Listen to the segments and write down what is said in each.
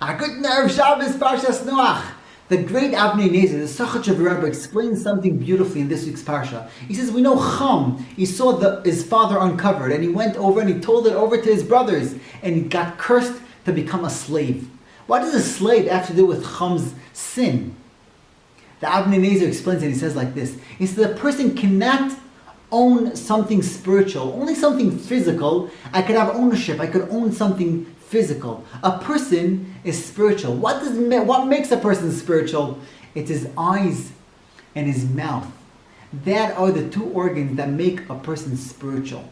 A good nerve Shabbos Parshas Noach. The great Avnei Nezer, the Sachach of Rebbe, explains something beautifully in this week's Parsha. He says, we know Chum, he saw his father uncovered, and he went over and he told it over to his brothers, and he got cursed to become a slave. What does a slave have to do with Chum's sin? The Avnei Nezer explains it, he says like this. He says, a person cannot own something spiritual, only something physical. I could have ownership, I could own something physical. A person is spiritual. What makes a person spiritual? It's his eyes and his mouth. That are the two organs that make a person spiritual.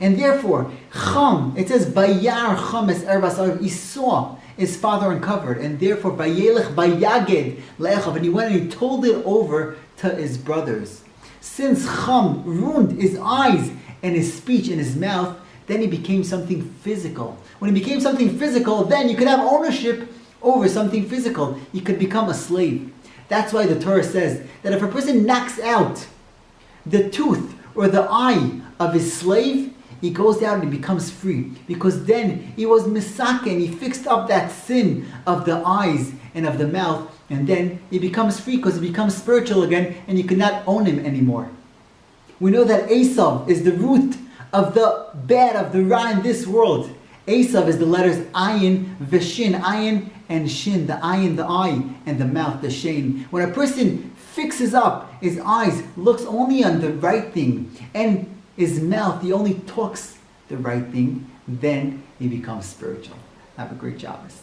And therefore, Chum, it says, Bayar Chum es erbas, he saw his father uncovered, and therefore, Bayelech Bayaged Le'echav, and he went and he told it over to his brothers. Since Chum ruined his eyes and his speech and his mouth, then he became something physical. When he became something physical, then you could have ownership over something physical. You could become a slave. That's why the Torah says that if a person knocks out the tooth or the eye of his slave, he goes out and he becomes free. Because then he was misaken, he fixed up that sin of the eyes and of the mouth, and then he becomes free because he becomes spiritual again, and you cannot own him anymore. We know that Esav is the root of the bad, of the ra in this world. Esav is the letters ayin, veshin, ayin and shin, the ayin, the eye, and the mouth, the shein. When a person fixes up his eyes, looks only on the right thing, and his mouth, he only talks the right thing, then he becomes spiritual. Have a great Shabbos.